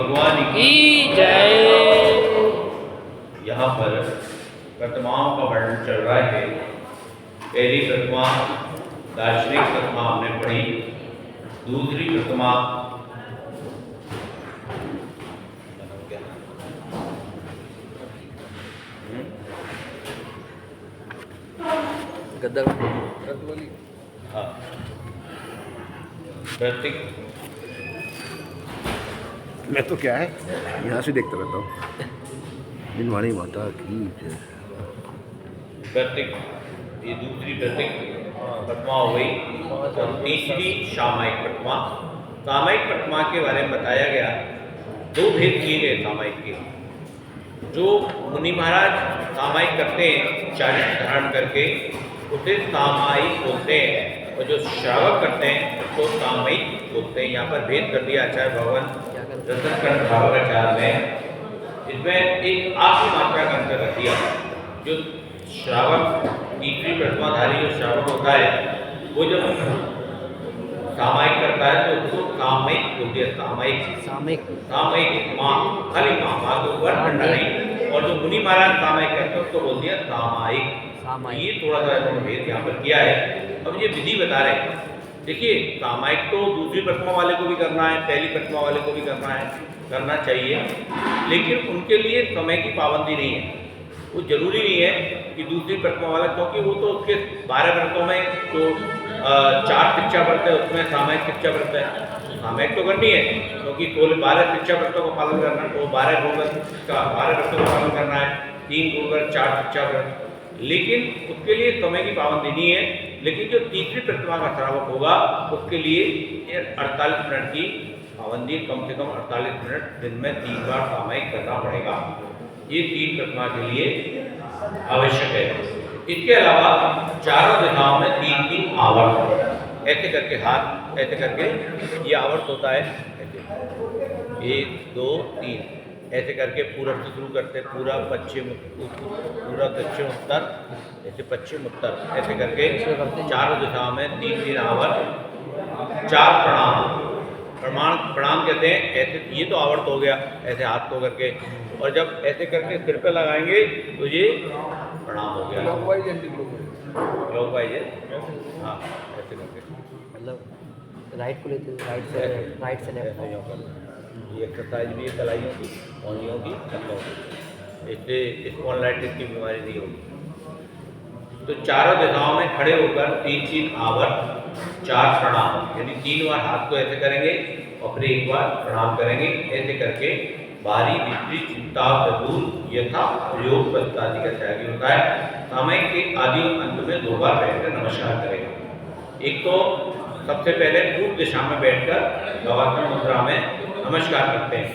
भगवान की जय। यहाँ पर प्रतिमाओं का वर्णन चल रहा है। पहली प्रतिमा दार्शनिक प्रतिमा हमने पढ़ी, दूसरी प्रतिमा गद्दा हाँ प्रतीक। मैं तो क्या है यहाँ से देखता रहता हूँ। दिनवाणी माता की जय। प्रतीक, ये दूसरी प्रतीक प्रतिमा हो गई। और तीसरी सामायिक प्रतिमा। सामायिक प्रतिमा के बारे में बताया गया, दो भेद किए गए सामायिक के। जो मुनि महाराज सामायिक करते हैं चालीस धारण करके, उसे सामायिक बोलते हैं, और जो श्रावक करते हैं उसको सामयिक बोलते हैं। यहाँ पर भेद कर दिया आचार्य भगवान रतनकंठ भावाचार्य ने। इसमें एक आखिरी मात्रा का अंतर कर दिया। जो श्रावक तीसरी प्रतिमाधारी जो श्रावक होता है, वो जब सामायिक करता है तो उसको सामयिक बोलते हैं। सामयिक माँ, खाली माँ के ऊपर ठंडा नहीं। और जो मुनि महाराज सामयिक करते हैं उसको बोलते हैं सामायिक। ये थोड़ा सा भेद यहाँ पर किया है। अब ये विधि बता रहे हैं। देखिए, सामायिक तो दूसरी प्रतिमा वाले को भी करना है, पहली प्रतिमा वाले को भी करना चाहिए, लेकिन उनके लिए समय की पाबंदी नहीं है। वो जरूरी नहीं है कि दूसरी प्रतिमा वाला, क्योंकि वो तो उसके 12 व्रतों में जो 4 शिक्षा व्रत है उसमें सामायिक शिक्षा व्रत है। सामायिक तो करनी है, क्योंकि 12 शिक्षा व्रतों का पालन करना है, तो 12 व्रतों का पालन करना है, 3 गुरुव्रत 4 शिक्षा व्रत। लेकिन उसके लिए समय की पाबंदी नहीं है। लेकिन जो तीसरी प्रतिमा का श्रावक होगा उसके लिए 48 मिनट की पाबंदी, कम से कम 48 मिनट दिन में 3 बार सामायिक करना पड़ेगा। ये 3 प्रतिमा के लिए आवश्यक है। इसके अलावा चारों दिशाओं में 3-3 आवर्त, ऐसे करके हाथ ऐसे करके ये आवर्त होता है। ऐसे 1 2 3 ऐसे करके पूरब से शुरू करते हैं, पूरा पश्चिम पूरा दक्षिण उत्तर, ऐसे पश्चिम उत्तर, ऐसे करके चारों दिशाओं में 3-3 आवर्त। 4 प्रणाम कहते हैं। ऐसे ये तो आवर्त हो गया, ऐसे हाथ को करके, और जब ऐसे करके सिर पे लगाएंगे तो ये प्रणाम हो गया। क्लॉकवाइज है, हाँ ऐसे करके, मतलब राइट को लेते राइट से लेफ्ट। ये एक्सरसाइज भी है कलाइयों की, औंधियों की, कंधों की। इससे स्पॉन्डिलाइटिस की बीमारी नहीं होगी। तो चारों दिशाओं में खड़े होकर 3-3 आवर्त, 4 प्रणाम, यानी 3 बार हाथ को ऐसे करेंगे और फिर 1 बार प्रणाम करेंगे। ऐसे करके बाहरी भीतरी चिंता दूर यथा प्रयोग प्रस्तादि का त्यागी होता है। सामायिक के आदि और अंत में 2 बार बैठकर नमस्कार करेगा। एक तो सबसे पहले पूर्व दिशा में बैठकर गवासन मुद्रा में नमस्कार करते हैं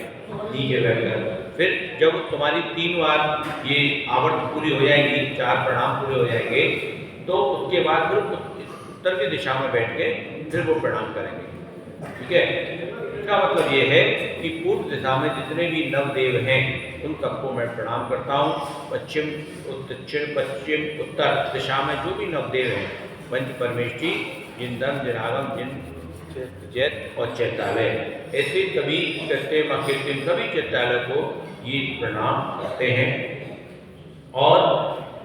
नीचे बैठकर। फिर जब तुम्हारी 3 बार ये आवर्त पूरी हो जाएगी, 4 प्रणाम पूरे हो जाएंगे, तो उसके बाद फिर उत्तर की दिशा में बैठ के फिर वो प्रणाम करेंगे। ठीक है, इसका मतलब ये है कि पूर्व दिशा में जितने भी नवदेव हैं उन सबको मैं प्रणाम करता हूँ। पश्चिम, दक्षिण, पश्चिम, उत्तर दिशा में जो भी नवदेव हैं, पंच परमेष्ठी, जिनदम, जिनागम, जिन, जैत और चैतालय, ऐसे सभी सभी चैतालय को ये प्रणाम करते हैं। और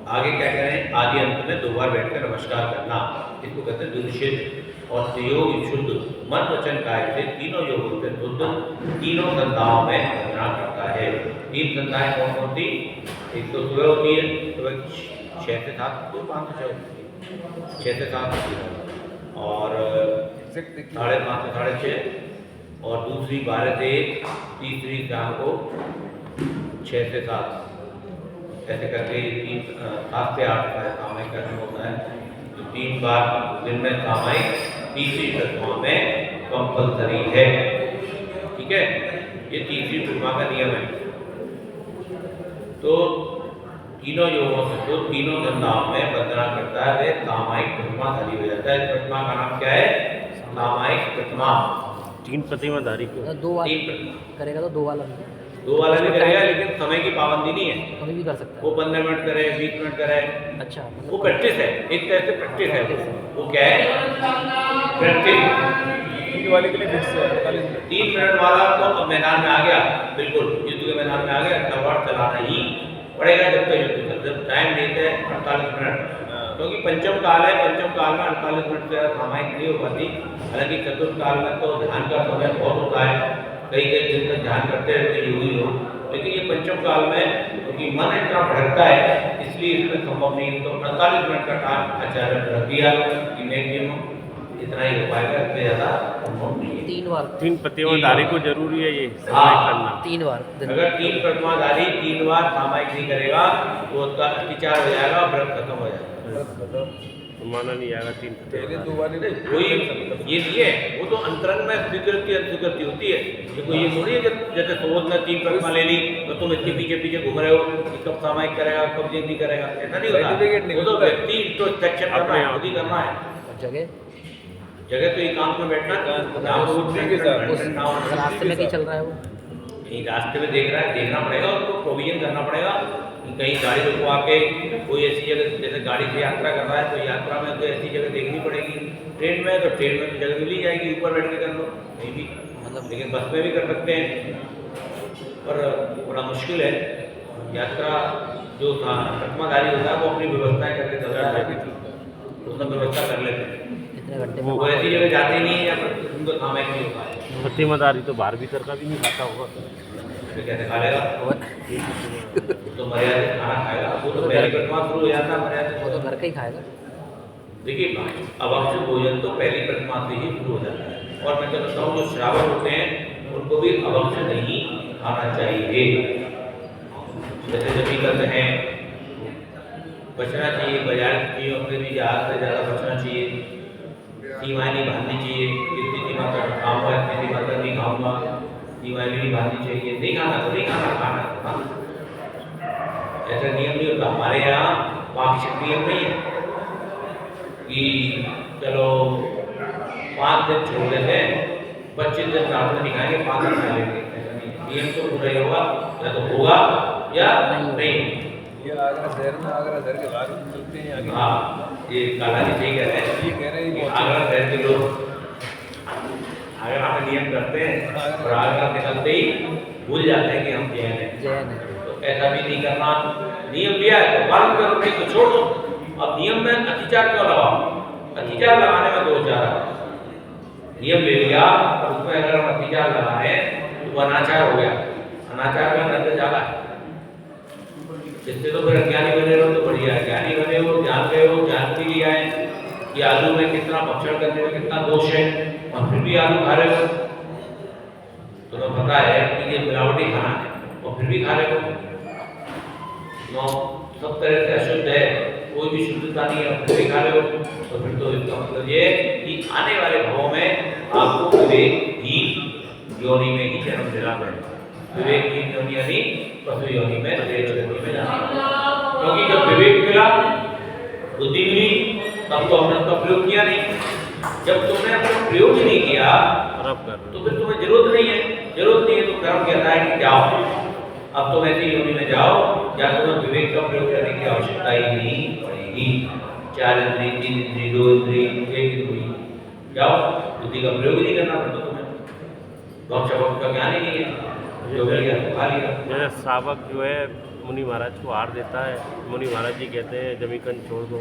आगे क्या करें, आदि अंत में 2 बार बैठकर नमस्कार करना, इसको कहते हैं दुर्निषेध। और संयोग शुद्ध मन वचन काय से तीनों योगों से शुद्ध, तीनों संध्याओं में वंदना करता है। 3 संध्याएं कौन कौन सी? एक तो सुबह होती है, सुबह 6 से 7, 5 से 6, 6 से 7 होती है, और 5:30 से 6:30, और दूसरी 12 से 1, तीसरी शाम को 6 से 7, ऐसे करके 7 से 8 का सामायिक करना होता है। तो 3 बार दिन में सामायिक तीसरी प्रतिमा में कंपल्सरी है। ठीक है, ये तीसरी प्रतिमा का नियम है। तो तीनों योगों से जो तीनों संध्याओं में वंदना करता है वह सामायिक प्रतिमा धारी हो जाता है। इस प्रतिमा का नाम क्या है? सामायिक प्रतिमा। 3 प्रतिमाधारी को 2 वाला 3 प्रतिमा करेगा तो 2 वाला 2 वाला भी करेगा, लेकिन समय की पाबंदी नहीं है। कभी भी कर सकता है। वो 15 मिनट करे, 20 मिनट करे, अच्छा, वो प्रैक्टिस है, एक तरह से प्रैक्टिस है। वो क्या है? प्रैक्टिस। वाले के लिए फिक्स है 48 मिनट। 3 मिनट वाला तो मैदान में आ गया, बिल्कुल युद्ध के मैदान में आ गया, तलवार चलाना ही पड़ेगा जब तक युद्ध चल। जब टाइम देते हैं 48 मिनट, क्योंकि पंचम काल है, पंचम काल में 48 मिनट से सामायिक नहीं हो पाती। हालांकि चतुर्थ काल में तो ध्यान का समय बहुत होता है, कई कई दिन तक ध्यान करते रहते हैं योगी लोग, लेकिन ये पंचम काल में क्योंकि मन इतना भटकता है इसलिए इसमें संभव नहीं। तो 48 मिनट का टाइम आचार्य ने रख दिया कि मैक्सिमम इतना ही हो पाएगा, इससे ज़्यादा संभव नहीं है। 3 बार 3 प्रतिमाधारी को जरूरी है ये सामायिक करना। 3 बार दिन अगर 3 प्रतिमाधारी 3 बार सामायिक नहीं करेगा तो उसका अत्याचार हो जाएगा, व्रत खत्म हो जाएगा। तो माना नहीं जाएगा 3 पहले 2 बार नहीं कोई ये नहीं है, वो तो अंतरंग में स्वीकृति अस्वीकृति होती है। ये कोई ये थोड़ी है कि जैसे सोच ने 3 प्रतिमा ले ली तो तुम इसके पीछे पीछे घूम रहे हो कि कब सामायिक करेगा कब ये नहीं करेगा, ऐसा नहीं Certificate होता। नहीं वो तो होता है। व्यक्ति इंट्रोस्पेक्शन करना है, खुद ही करना है। जगह जगह तो एकांत में बैठना, जहाँ पर शुद्धि के साथ। उस रास्ते में कहीं चल रहा है वो, कहीं रास्ते में देख रहा है, देखना पड़ेगा, उसको प्रोविजन करना पड़ेगा कि कहीं गाड़ी रुकवा के कोई ऐसी जगह, जैसे गाड़ी से यात्रा कर रहा है तो यात्रा में तो ऐसी जगह देखनी पड़ेगी। ट्रेन में तो ट्रेन में तो जगह मिल ही जाएगी, ऊपर बैठ के कर लो कहीं भी, मतलब लेकिन बस में भी कर सकते हैं। पर बड़ा मुश्किल है यात्रा। जो प्रतिमाधारी होता है वो अपनी व्यवस्थाएं करके चलता है, उसमें व्यवस्था कर लेते हैं। इतने घंटे में वो ऐसी जगह जाते नहीं है या पर उनको सामायिक नहीं होता है, प्रतिमाधारी तो बाहर भीतर का भी नहीं खाता होगा। फिर कैसे खा लेगा? तो मर्यादित खाना खाएगा, वो तो पहली प्रतिमा शुरू हो जाता है वो मर्यादित। तो घर का ही खाएगा। देखिए अभक्ष्य भोजन तो पहली प्रतिमा से ही शुरू हो जाता है, और मैं कहता हूँ जो श्रावक होते हैं उनको भी अभक्ष्य नहीं खाना चाहिए। जैसे जब भी करते हैं बचना चाहिए, बाजार की चीज़ों से भी ज़्यादा से ज़्यादा बचना चाहिए, सीमाएँ नहीं बांधनी चाहिए। इतनी सीमा तक खाऊंगा, इतनी सीमा तक नहीं खाऊंगा, सीमाएँ नहीं बांधनी चाहिए। नहीं खाना तो नहीं खाना, खाना तो खाना, ऐसा नियम नहीं होता। हमारे यहाँ पाक्षिक नियम नहीं है कि चलो 5 दिन छोड़ देते हैं, 25 दिन रात में नहीं खाएंगे, 5 दिन खा लेंगे, ऐसा नहीं। नियम तो पूरा ही होगा, या तो होगा या नहीं। ये आगरा शहर में, आगरा शहर के बाहर चलते हैं आगे। हाँ, ये काला जी सही कह रहे हैं, ये कह रहे हैं कि कि आगरा शहर के लोग आगरा में नियम करते हैं और आगरा निकलते ही भूल जाते हैं कि हम जैन हैं। जैन है तो ऐसा भी नहीं करना। नियम लिया है तो पालन करो, नहीं तो छोड़ दो। अब नियम में अतिचार क्यों लगाओ? अतिचार लगाने में 2 विचार है। नियम ले लिया और उसमें अगर हम अतिचार लगाए तो वो अनाचार हो गया, अनाचार का नंद ज्यादा है। इससे तो फिर अज्ञानी बने रहो तो बढ़िया है, ज्ञानी बने हो, जान गए हो, जान भी लिया है कि आलू में कितना भक्षण करने में कितना दोष है, और फिर भी आलू खा रहे हो। तुम्हें पता है कि ये मिलावटी खाना है और फिर भी खा रहे हो। नौ सब तरह से अशुद्ध है, कोई भी शुद्धता नहीं है, फिर भी खा रहे हो। तो फिर तो इसका मतलब ये कि आने वाले भावों में आपको विवेकहीन योनि में ही जन्म लेना पड़ेगा। विवेकहीन योनि यानी पशु योनि में, श्रेष्ठ योनि में जाना पड़ेगा। क्योंकि जब विवेक मिला, बुद्धि मिली, तब तो हमने उसका प्रयोग किया नहीं। जब तुमने अपना प्रयोग ही नहीं किया तो फिर तुम्हें जरूरत नहीं है। जरूरत नहीं है तो कर्म कहता है कि जाओ, अब तुम ऐसी योनि में जाओ या तुम्हें विवेक का प्रयोग करने की आवश्यकता ही नहीं पड़ेगी। 4 इंद्री, 3 इंद्री, 2 इंद्री, 1 इंद्री, जाओ, बुद्धि का प्रयोग ही नहीं करना पड़ता तुम्हें। भक्त का ज्ञान ही नहीं है, जो मिल गया तो खा लिया। जैसे शावक जो है मुनि महाराज को हार देता है, मुनि महाराज जी कहते हैं जमीकन छोड़ दो,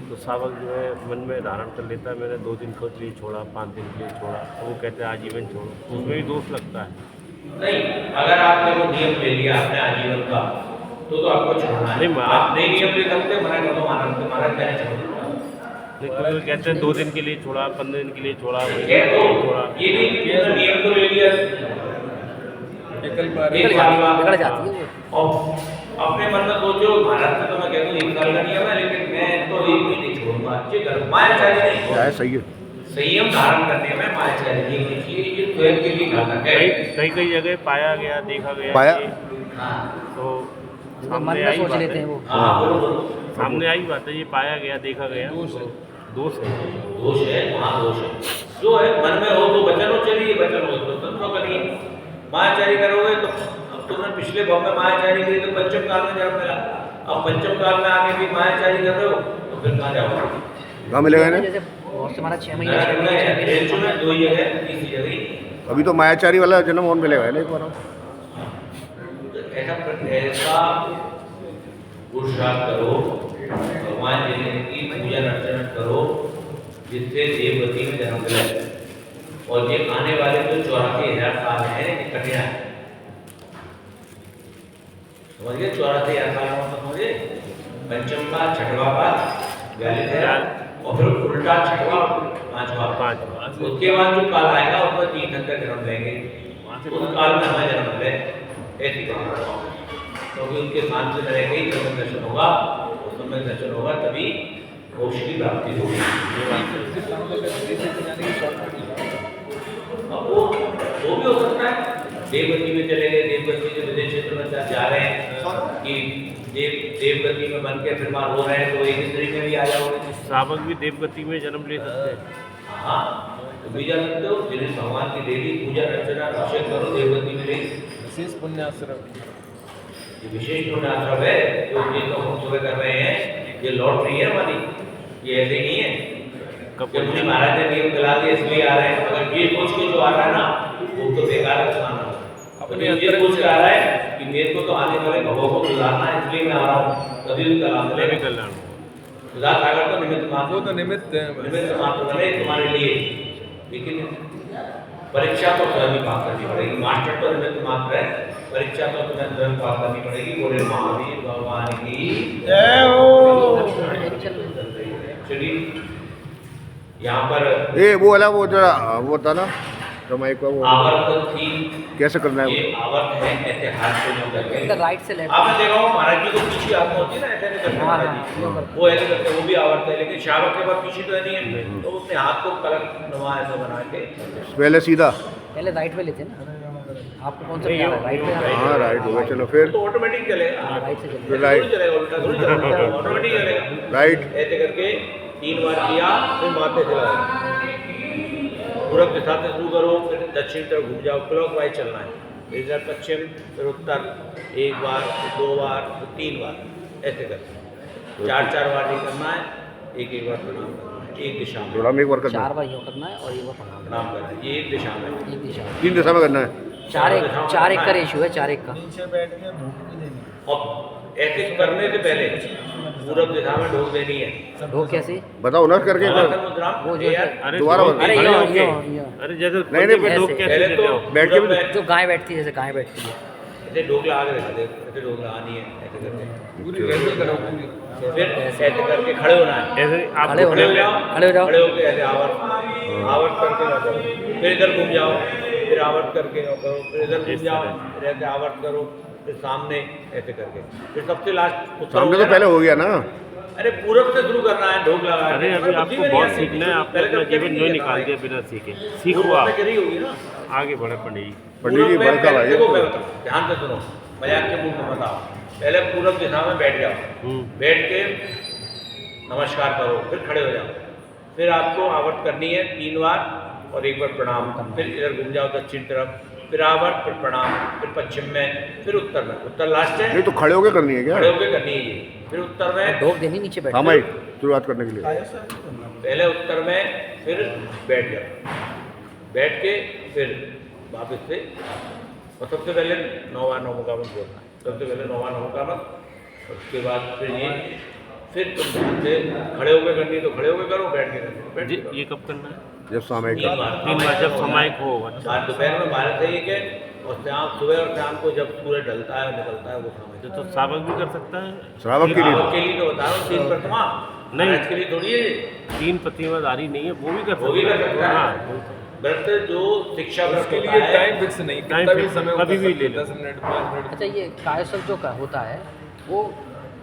तो शावक जो है मन में धारण कर लेता है मैंने 2 दिन के लिए छोड़ा, 5 दिन के लिए छोड़ा, तो वो कहते हैं आजीवन छोड़ो, उसमें भी दोष लगता है। नहीं, अगर आपने वो नियम ले लिया अपने आजीवन का तो आपको छोड़ना है। नहीं, आप नहीं नियम ले सकते, मना कर दो, महाराज कहने छोड़ो। नहीं तो कहते हैं 2 दिन के लिए छोड़ा, 15 दिन के लिए छोड़ा, कह दो, छोड़ा। ये नहीं कि तुमने नियम तो ले लिया, विकल्प आ रहे एक साल का, बिगड़ जाती है वो। और अपने मन में सोचो महाराज से तो मैं कह दूं 1 साल का नियम है, लेकिन मैं तो 1 भी नहीं छोड़ूंगा। अच्छे घर मायाचारी नहीं क्या छोड़ूंगा। है सही है। संयम धारण करने में मायाचारी नहीं देखिए, ये स्वयं के लिए घातक है। कई कई जगह पाया गया, देखा गया पाया? कि हाँ तो वो मन सामने में आई सोच बात लेते हैं है, वो। हाँ, बोलो बोलो। सामने आई बात है, ये पाया गया, देखा गया, दोष है। दोष है। दोष है, वहाँ दोष है। जो है मन में हो तो वचन हो, चलिए वचन हो तो तंत्र करिए। मायाचारी करोगे तो अब तुमने पिछले भाव में मायाचारी करी तो पंचम काल में जन्म मिला, अब पंचम काल में आके भी मायाचारी कर रहे हो तो फिर कहाँ जाओगे? कहाँ मिलेगा इन्हें? जैसे बहुत से हमारा 6 महीने रेंचो में 2 जगह, तीसरी जगह ही नहीं। अभी तो मायाचारी वाला जन्म होने मिलेगा ना एक बार और। ऐसा पुरुषार्थ करो, भगवान जी की पूजा अर्चना करो जिससे देववती में जन्म मिले। और ये आने वाले जो 84,000 साल हैं ये कठिन है, समझिए 84,000 साल में समझिए। पंचम का, छठवा का, 42,000 और फिर उल्टा छठवा, पांचवा। उसके बाद जो काल आएगा उसमें 3 जन्म लेंगे, उस काल में हमें जन्म मिले ऐसी कहानी। क्योंकि उनके साथ में रहेगा ही समय दर्शन होगा, उस समय दर्शन होगा तभी मोक्ष की प्राप्ति होगी। वो भी हो सकता है, देवगति में चले गए, देवगति के विदेश क्षेत्र में जा रहे हैं कि देवगति में बन के फिर वहाँ रो रहे हैं तो एक स्त्री में भी आ जाओगे। श्रावक भी देवगति में जन्म ले सकते हैं। हाँ, तुम भी जा सकते हो। जिन्हें भगवान की डेली पूजा अर्चना अभिषेक करो, देवगति में विशेष पुण्याश्रम, ये विशेष पुण्याश्रम है। जो ये तो हम सुबह कर रहे हैं, ये लॉटरी है हमारी, ये ऐसे नहीं है कि मुझे महाराज ने नियम दिला दिया इसलिए आ रहे हैं। अगर ये सोच के जो आ रहा है ना वो तो बेकार है, उसका अपने ये सोच के आ रहा है कि मेरे को तो आने वाले भगवान को गुजारना है इसलिए मैं आ रहा हूँ, तभी उनका लाभ मिलेगा। कल्याण सुधार सागर तो निमित्त मात्र, वो तो निमित्त है, निमित्त मात्र बने तुम्हारे लिए। लेकिन परीक्षा तो स्वयं ही पास करनी पड़ेगी। मास्टर तो निमित्त मात्र है, परीक्षा तो तुम्हें स्वयं पास करनी पड़ेगी। बोले महावीर भगवान की जय हो। चलिए यहाँ पर ये वो वाला वो जरा वो था ना समय का वो आवर्त थी, कैसे करना है ये आवर्त है ऐसे हाथ से जो करके इधर राइट से लेफ्ट। आपने देखा हो महाराज जी को पीछे आत्मा होती है ना, ऐसे नहीं करते हाँ, महाराज हाँ, जी, वो ऐसे करते, वो भी आवर्त है। लेकिन श्रावक के बाद पीछे तो है नहीं है, तो अपने हाथ को कलक नुमा ऐसा बना के पहले सीधा। पहले राइट में लेते ना, आपको कौन सा प्यार है? राइट में हाँ राइट हो गया, चलो फिर तो ऑटोमेटिक चलेगा, राइट से चलते फिर राइट चलेगा, उल्टा थोड़ी चलेगा, ऑटोमेटिक चलेगा। राइट ऐसे करके 3 बार किया, फिर माथे से लगाओ, पूरब दिशा से शुरू करो, फिर दक्षिण तरफ घूम जाओ, क्लॉकवाइज चलना है। फिर इधर पश्चिम, फिर उत्तर, 1 बार, फिर 2 बार, फिर 3 बार, ऐसे करके 4 बार नहीं करना है, एक बार प्रणाम करना है, एक दिशा में थोड़ा में एक बार करना 4 बार यूँ करना है और 1 बार प्रणाम करना प्रणाम करना है। ये एक दिशा में, है। एक दिशा में 3 दिशा में करना है। 4-1 का रेशियो है, 4-1 का। और ऐसे करने से पहले पूरब दिशा में ढोक देनी है। ढोक कैसे? बताओ ना करके एक बार। हलासन मुद्रा, वो जो यार, अरे दोबारा लोग बता। अरे खड़े यो होके- यो यो अरे जैसे नहीं, नहीं, लोग ऐसे। कैसे पहले देते हो? बैठ के भी पूरब में जो गाय बैठती है, जैसे गाय बैठती है। ऐसे ढोक लगा के रखा दे, ऐसे ढोक लगानी है, ऐसे करके पूरी रेसल करो पूरी। फिर ऐसे करके खड़े होना है। ऐसे आप खड़े हो खड़े हो जाओ, जाओ, खड़े हो जाओ। खड़े होके ऐसे आवर्त करके ना करो, फिर इधर घूम जाओ, फिर आवर्त करके ना करो, फिर इधर घूम जाओ, फिर ऐसे आवर्त करो, फिर सामने ऐसे करके, फिर सबसे लास्ट सामने तो पहले हो गया ना। अरे पूरब से शुरू करना है ढोक लगा के। अरे अभी बुद्धि आपको में नहीं बहुत आती। सीखना है, आपने पहले अपना कभी जीवन नहीं जो कर निकाल पाए। दिया बिना सीखे। पूर्व सीखो आप, में करी होगी ना। आगे बढ़े पंडित जी। पंडित जी पूरब में बड़का पहले भाई देखो मैं है। बताऊं, ध्यान से सुनो, मजाक के मुंह में बताओ। पहले पूरब दिशा में बैठ जाओ, बैठ के नमस्कार करो, फिर खड़े हो जाओ, फिर आपको आवर्त करनी है 3 बार और 1 बार प्रणाम, फिर इधर घूम जाओ दक्षिण तरफ, फिर आवर्त, फिर प्रणाम, फिर पश्चिम में, फिर उत्तर में। उत्तर लास्ट है, नहीं तो खड़े होके करनी है क्या? खड़े होकर करनी है ये। फिर उत्तर में, ढोक देनी नीचे बैठ। हाँ भाई शुरुआत करने के लिए पहले उत्तर में, फिर बैठ जाओ, बैठ के फिर वापस से, और सबसे पहले 9 बार नमोकामत बोलना है। सबसे पहले 9 बार नमोकामत, उसके बाद फिर ये, फिर तुम ध्यान से खड़े होकर करनी है तो खड़े होकर करो, बैठ के करनी है बैठ के करो। ये कब करना है? जब सामयिक 3 बार। 3 बार जब सामायिक हो। अच्छा, बाद दोपहर में 12 से 1 है, और शाम सुबह और शाम को जब सूरज ढलता है और निकलता है वो समय। तो श्रावक भी कर सकता है? श्रावक की श्रावक रीत के लिए तो बता रहा हूँ, 3 प्रतिमा नहीं। महाराज के लिए थोड़ी है। 3 प्रतिमाधारी नहीं है, वो भी कर सकता है। वो भी कर सकता है। हाँ, व्रत जो शिक्षा व्रत उसके होता लिए है, टाइम फिक्स नहीं, टाइम कितना भी फिक्स, समय कभी भी ले लो। 10 मिनट 5 मिनट। अच्छा, ये कायसल जो का होता है वो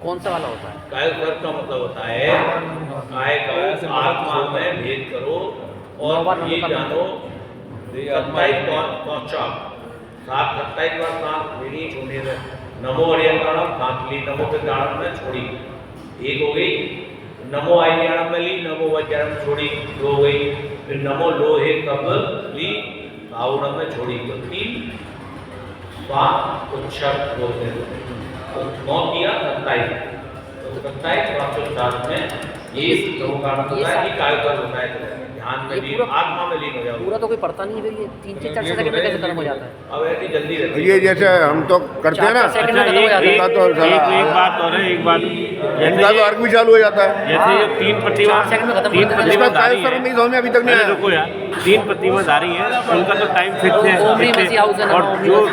कौन सा वाला होता है? काय व्रत का मतलब होता है काय का आत्मा में भेद करो और ये जानो 27 पहुंचा 27 बार सांस लेनी छोड़नी है। नमो हरियंत्राणम सांस ली, नमो प्रदानम में छोड़ी, 1 हो गई। नमो आयनियाणम में ली, नमो वज्रम छोड़ी, 2 हो गई। फिर नमो लोहे कब ली, आवरण में छोड़ी, तो 3 स्वान उच्छर बोलते हैं। 9 किया 27, तो 27 507 में ये तो कारण होता है कि कायकल होता है, ध्यान में ये लीन, पूरा- आत्मा में लीन हो जाओ। पूरा तो कोई पढ़ता नहीं है फिर ये 3-4 सेकंड में कैसे खत्म हो जाता है। अब ऐसी जल्दी रहती है। ये जैसे हम तो करते हैं ना, 4 सेकंड में अच्छा, खत्म हो जाता है। इनका तो साला- एक बात और है, एक बात इनका तो अर्क भी चालू हो जाता है। जैसे ये 3 प्रतिमा 4 सेकंड में खत्म तीन कर देते हैं। इसका प्रतिमाधारी कायस्थ है। नहीं समझ में अभी तक नहीं पहले आया। रुको यार, 3 प्रतिमाधारी है, उनका तो टाइम फिक्स है ओमनी मसीह हाउस है ना, और ओमनी जो